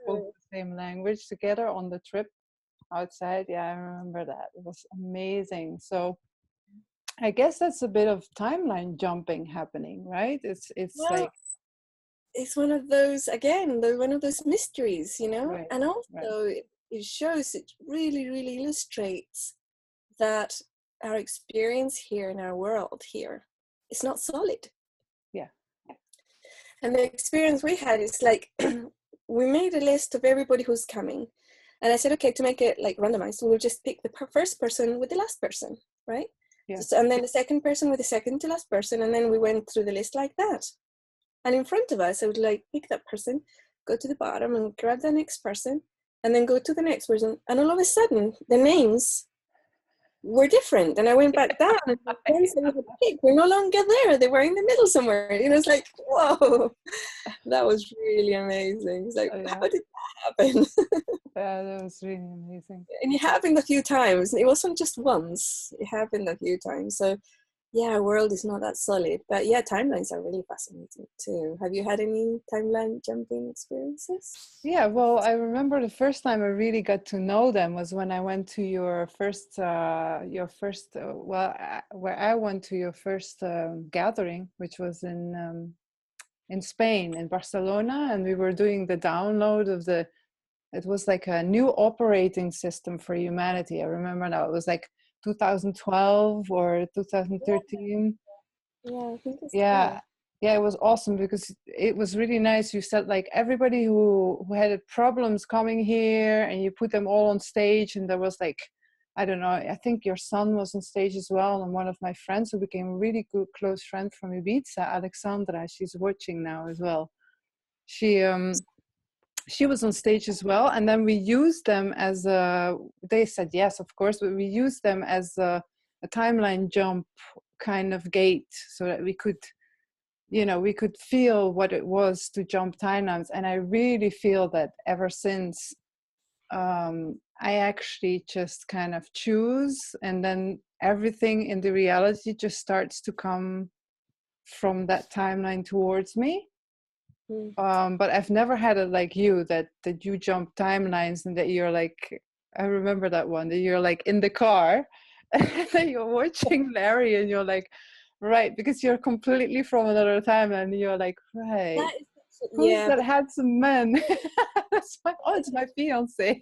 spoke the same language together on the trip outside. Yeah, I remember that. It was amazing. So I guess that's a bit of timeline jumping happening, right? It's Well, like, it's one of those, again, one of those mysteries, you know. right, And also right. it shows, it really, really illustrates that our experience here in our world here is not solid. Yeah. And the experience we had is like, we made a list of everybody who's coming. And I said, okay, to make it like randomized, we'll just pick the first person with the last person, right? Yeah. And then the second person with the second to last person. And then we went through the list like that. And in front of us, I would like pick that person, go to the bottom and grab the next person, and then go to the next person. And all of a sudden, the names were different. And I went back down, and the ones that we had picked were no longer there. They were in the middle somewhere. You know, it's like, whoa, that was really amazing. It's like, Yeah. how did that happen? Yeah, that was really amazing. And it happened a few times. It wasn't just once. It happened a few times. So yeah, our world is not that solid. But yeah, timelines are really fascinating too. Have you had any timeline jumping experiences? Yeah, well, I remember the first time I really got to know them was when I went to your first, where I went to your first gathering, which was in Spain, in Barcelona, and we were doing the download of it was like a new operating system for humanity. I remember now, it was like 2012 or 2013. Yeah, I think it's Yeah, yeah, it was awesome because it was really nice. You said like everybody who had problems coming here, and you put them all on stage, and there was like, I don't know, I think your son was on stage as well, and one of my friends who became a really good close friend from Ibiza, Alexandra, she's watching now as well. She was on stage as well, and then we used them as they said yes, of course, but we used them as a timeline jump kind of gate, so that we could, we could feel what it was to jump timelines. And I really feel that ever since, I actually just kind of choose, and then everything in the reality just starts to come from that timeline towards me. But I've never had it like you, that you jump timelines, and that you're like, I remember that one, that you're like in the car and that you're watching Larry, and you're like, right, because you're completely from another timeline, and you're like, right, who's that handsome man? It's my fiance.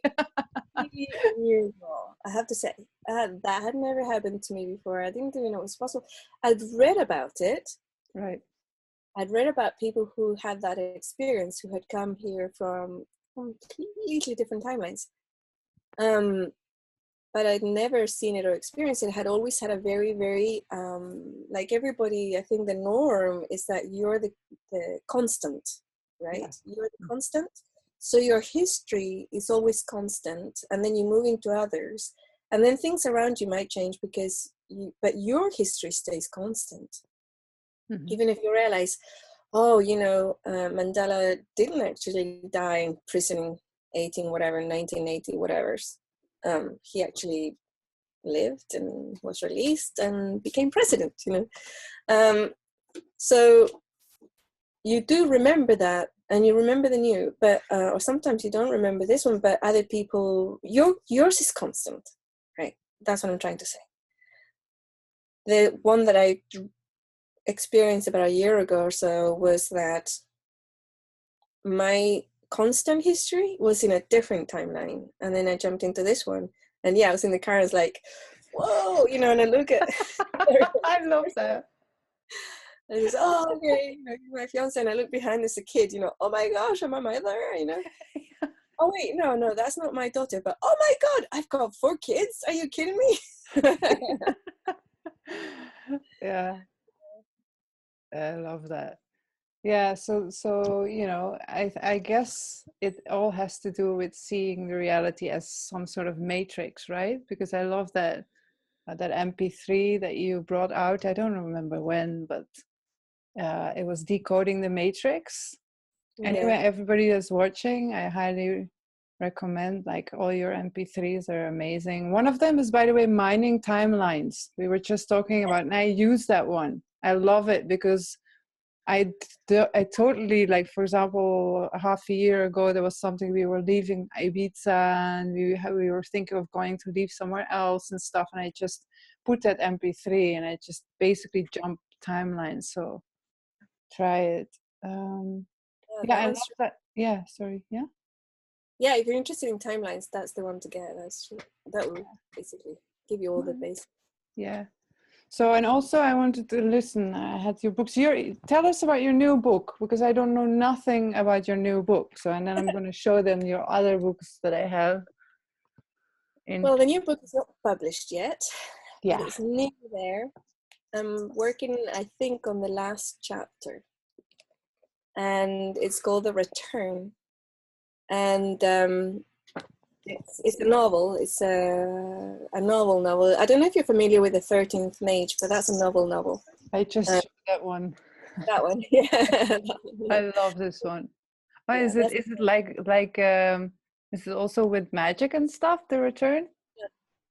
Years ago, I have to say, that had never happened to me before. I didn't even know it was possible. I'd read about it. Right. I'd read about people who had that experience, who had come here from completely different timelines. But I'd never seen it or experienced it. I had always had a very, very, like everybody, I think the norm is that you're the constant, right? Yeah. You're the constant. So your history is always constant, and then you move into others. And then things around you might change but your history stays constant. Mm-hmm. Even if you realize, Mandela didn't actually die in prison in 1980, whatever. He actually lived and was released and became president, so you do remember that, and you remember the new, but or sometimes you don't remember this one, but other people, yours is constant, right? That's what I'm trying to say. The one that I experienced about a year ago or so was that my constant history was in a different timeline, and then I jumped into this one, and I was in the car, I was like, whoa, and I look at I love that. I just, okay, my fiance, and I look behind, there's a kid, oh my gosh, am I mother, oh wait, no, that's not my daughter, but oh my god, I've got 4 kids, are you kidding me? Yeah, I love that. Yeah, so I guess it all has to do with seeing the reality as some sort of matrix, right? Because I love that MP3 that you brought out. I don't remember when, but it was decoding the matrix. Anyway, everybody that's watching, I highly recommend, like, all your MP3s are amazing. One of them is, by the way, mining timelines. We were just talking about, and I use that one. I love it because I totally, like, for example, half a year ago, there was something, we were leaving Ibiza and we were thinking of going to leave somewhere else and stuff. And I just put that MP3 and I just basically jumped timelines. So try it. Yeah, I love that. Yeah, sorry. Yeah. Yeah, if you're interested in timelines, that's the one to get. That will basically give you all the basics. Yeah. So, and also I wanted to listen. I had your books. Tell us about your new book, because I don't know nothing about your new book. So, and then I'm going to show them your other books that I have. Well, the new book is not published yet. Yeah. But it's nearly there. I'm working, I think, on the last chapter. And it's called The Return. And it's a novel. It's a novel. I don't know if you're familiar with The 13th Mage, but that's a novel. I just showed that one. That one, yeah. I love this one. Oh, Yeah, is it like is it also with magic and stuff, The Return?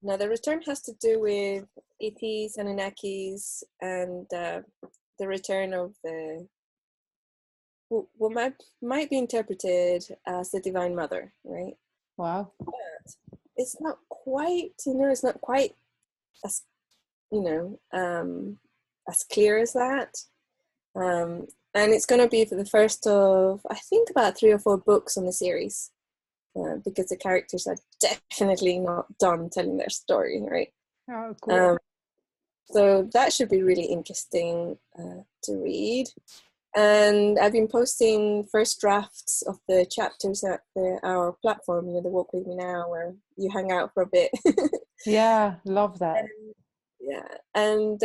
No, The Return has to do with ETs, Anunnakis, and the return of what might be interpreted as the Divine Mother, right? Wow. But it's not quite, it's not quite as, as clear as that. And it's going to be for the first of, I think, about 3 or 4 books on the series, because the characters are definitely not done telling their story, right? Oh, cool. So that should be really interesting to read. And I've been posting first drafts of the chapters at our platform, the Walk With Me Now, where you hang out for a bit. Yeah, love that. And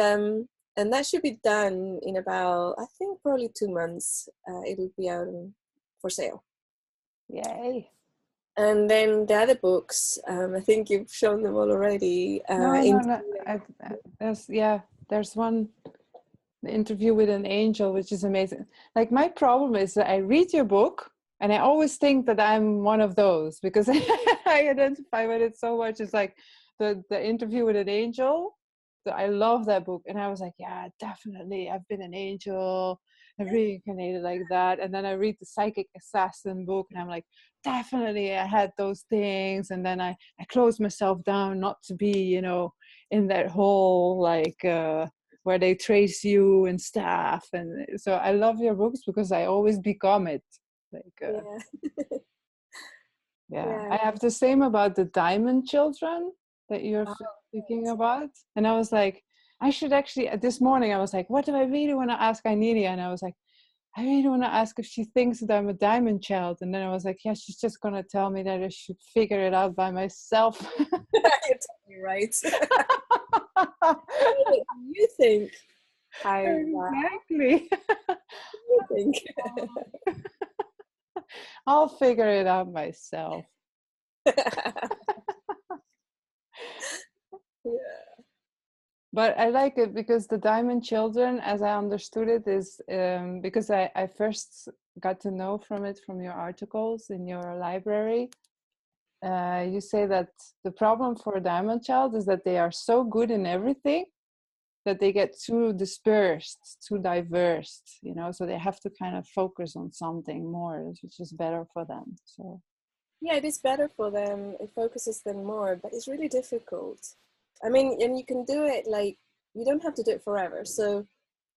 that should be done in about, I think, probably 2 months. It'll be out for sale. Yay. And then the other books, I think you've shown them all already. No. There's one, The Interview with an Angel, which is amazing. Like, my problem is that I read your book and I always think that I'm one of those, because I identify with it so much. It's like the Interview with an Angel. So I love that book. And I was like, yeah, definitely. I've been an angel. I've reincarnated like that. And then I read the Psychic Assassin book and I'm like, definitely I had those things. And then I closed myself down not to be, in that whole, like, where they trace you and stuff. And so I love your books because I always become it. Like, yeah. I have the same about the Diamond Children that you're speaking about. And I was like, I should actually, this morning I was like, what do I really want to ask Inelia? And I was like, I really want to ask if she thinks that I'm a diamond child. And then I was like, yeah, she's just going to tell me that I should figure it out by myself. You're totally right. What do you think? Exactly. What do you think? I'll figure it out myself. Yeah. But I like it because the Diamond Children, as I understood it, is because I first got to know from your articles in your library. You say that the problem for a Diamond Child is that they are so good in everything that they get too dispersed, too diverse, so they have to kind of focus on something more, which is better for them. So yeah, it is better for them. It focuses them more, but it's really difficult. I mean, and you can do it, like, you don't have to do it forever. So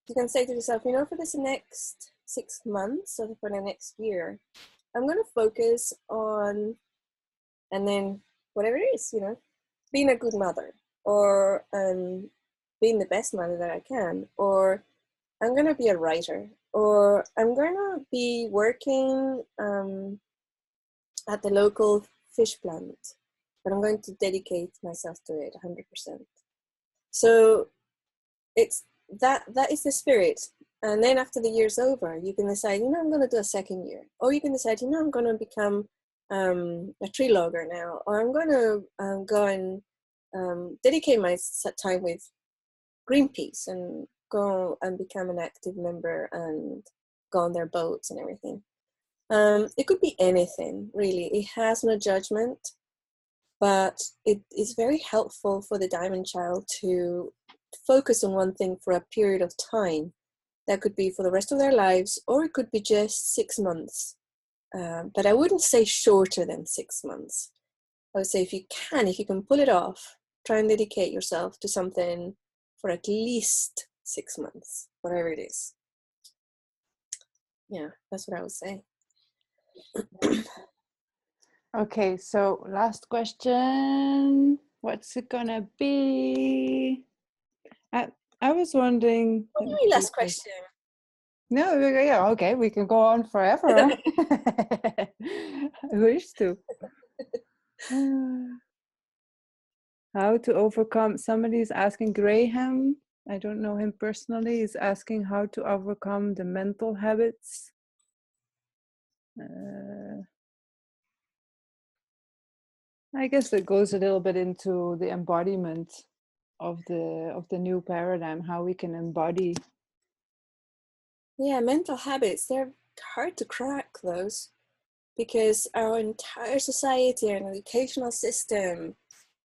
you can say to yourself, for this next 6 months or for the next year, I'm going to focus on, and then whatever it is, being a good mother, or being the best mother that I can, or I'm going to be a writer, or I'm going to be working at the local fish plant, but I'm going to dedicate myself to it 100%. So it's that is the spirit. And then after the year's over, you can decide, I'm going to do a second year. Or you can decide, I'm going to become a tree logger now. Or I'm going to go and dedicate my time with Greenpeace and go and become an active member and go on their boats and everything. It could be anything, really. It has no judgment, but it is very helpful for the Diamond Child to focus on one thing for a period of time That could be for the rest of their lives, or it could be just 6 months. But I wouldn't say shorter than 6 months. I would say if you can pull it off, try and dedicate yourself to something for at least 6 months, whatever it is. Yeah, that's what I would say. Okay, so last question. What's it gonna be? I was wondering. What do you mean last question? No, yeah, okay, we can go on forever. I wish to. How to overcome, somebody is asking, Graham, I don't know him personally, is asking how to overcome the mental habits. I guess it goes a little bit into the embodiment of the new paradigm, how we can embody. Yeah, mental habits, they're hard to crack, those, because our entire society, our educational system,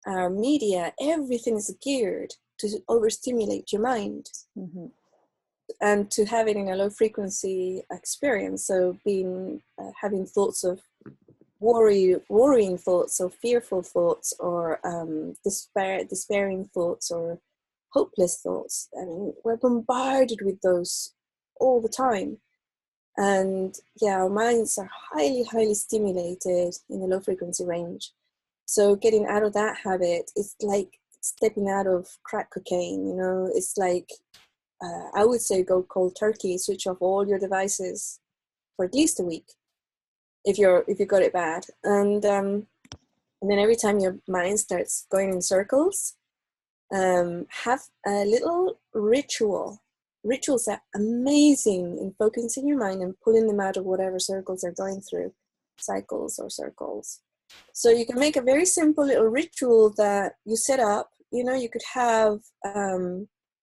our media, everything is geared to overstimulate your mind. Mm-hmm. And to have it in a low frequency experience. So having thoughts of worrying thoughts, or fearful thoughts, or despairing thoughts, or hopeless thoughts. I mean, we're bombarded with those all the time. And yeah, our minds are highly, highly stimulated in the low frequency range. So getting out of that habit is like stepping out of crack cocaine, you know. It's like, I would say go cold turkey, switch off all your devices for at least a week if you got it bad. And then every time your mind starts going in circles, have a little ritual. Rituals are amazing in focusing your mind and pulling them out of whatever circles they're going through, cycles or circles. So you can make a very simple little ritual that you set up. You know, you could have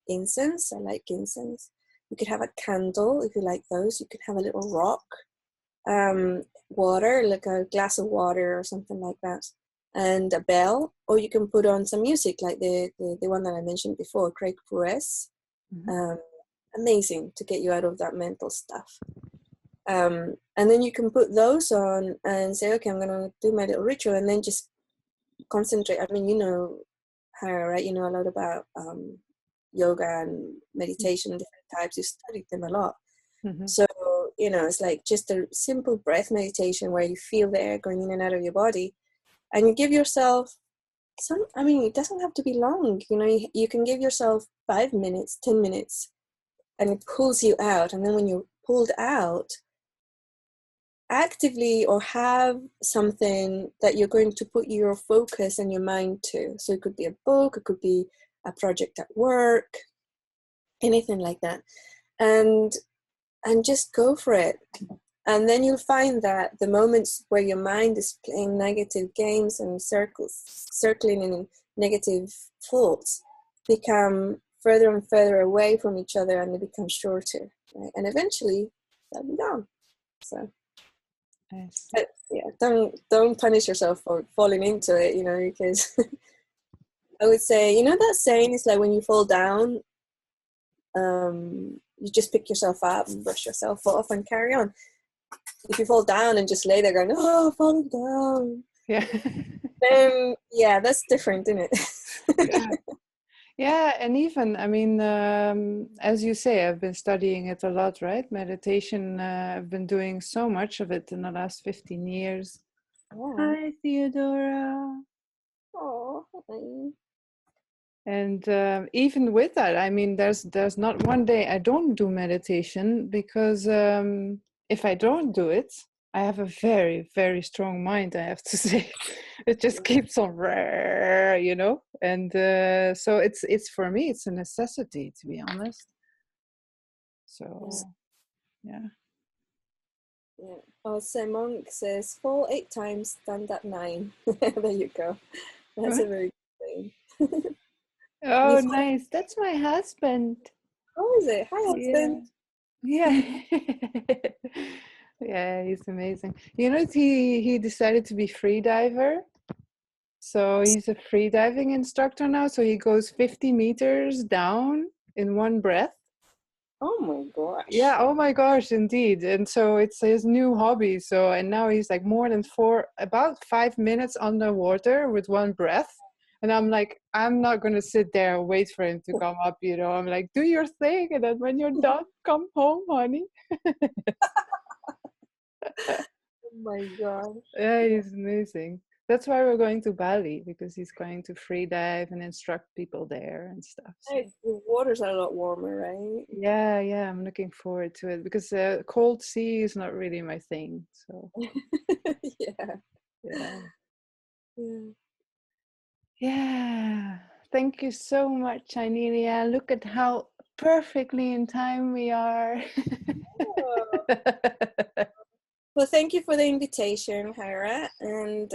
incense. I like incense. You could have a candle if you like those. You could have a little rock, water, like a glass of water or something like that, and a bell. Or you can put on some music like the one that I mentioned before, Craig Perez. Mm-hmm. Amazing to get you out of that mental stuff. And then you can put those on and say, okay, I'm going to do my little ritual, and then just concentrate. I mean, you know, Hira, right? You know a lot about yoga and meditation, different types. You studied them a lot. Mm-hmm. So, you know, it's like just a simple breath meditation where you feel the air going in and out of your body, and you give yourself I mean, it doesn't have to be long. You know, you can give yourself 5 minutes, 10 minutes, and it pulls you out. And then when you're pulled out, actively or have something that you're going to put your focus and your mind to. So it could be a book, it could be a project at work, anything like that. And just go for it. And then you'll find that the moments where your mind is playing negative games and circling in negative thoughts become further and further away from each other, and they become shorter, right? And eventually they'll be gone. So Nice. but yeah, don't punish yourself for falling into it, you know, because I would say, you know, that saying is like when you fall down, you just pick yourself up and brush yourself off and carry on. If you fall down and just lay there going, oh, falling down, Yeah. then yeah, that's different, isn't it? Yeah. Yeah, and even, I mean, as you say, I've been studying it a lot, right? Meditation, I've been doing so much of it in the last 15 years. Yeah. Hi, Theodora. Oh, And even with that, I mean, there's not one day I don't do meditation, because if I don't do it, I have a very, very strong mind, I have to say. It just keeps on, you know? And so it's for me, it's a necessity, to be honest. So, yeah. Yeah. Oh, so Monk says, fall 8 times, stand up 9. There you go. That's a very good thing. Oh, nice. That's my husband. Oh, is it? Hi, husband. Yeah. Yeah, he's amazing. You know, he decided to be free diver. So he's a free diving instructor now. So he goes 50 meters down in one breath. Oh my gosh. Yeah, oh my gosh, indeed. And so it's his new hobby. So, and now he's like more than about 5 minutes underwater with one breath. And I'm like, I'm not going to sit there and wait for him to come up, you know. I'm like, do your thing. And then when you're done, come home, honey. Oh my gosh. Yeah, he's amazing. That's why we're going to Bali, because he's going to free dive and instruct people there and stuff. So. Hey, the waters are a lot warmer, right? Yeah, I'm looking forward to it because cold sea is not really my thing. So Yeah. yeah. Yeah. Yeah. Thank you so much, Inelia. Look at how perfectly in time we are. Oh. Well, thank you for the invitation, Hira. And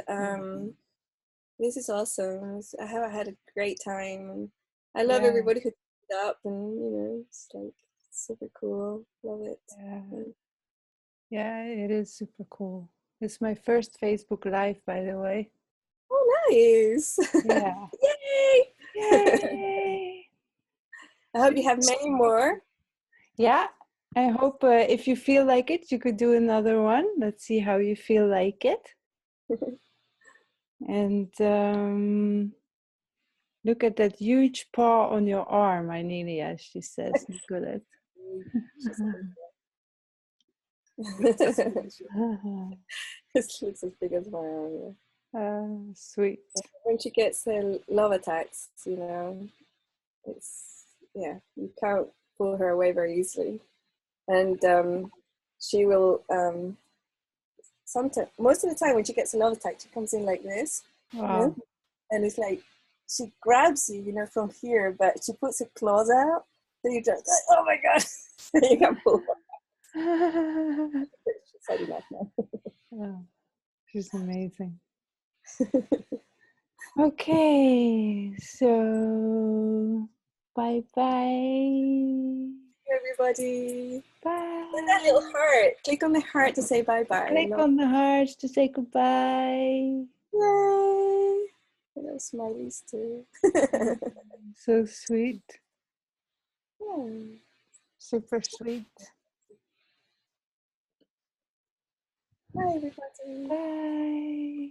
this is awesome. I have had a great time. I love Yeah. everybody who picked up, and it's like super cool. Love it. Yeah, it is super cool. It's my first Facebook Live, by the way. Oh, nice. Yeah. Yay! Yay! I hope you have many more. Yeah. I hope if you feel like it, you could do another one. Let's see how you feel like it. And look at that huge paw on your arm, Inelia, she says. Look at it. This looks as big as my arm. Sweet. When she gets her love attacks, it's you can't pull her away very easily, and she will sometimes, most of the time when she gets a love attack, she comes in like this, Wow. and it's like she grabs you, from here, but she puts her claws out, so you just like, oh my god, you can't pull her. She's had enough now. Oh, she's amazing. Okay, so bye-bye. Everybody. Bye. With that little heart. Click on the heart to say bye-bye. Click on the hearts to say goodbye. Yay! And those smileys too. So sweet. Yeah. Super sweet. Bye, everybody. Bye.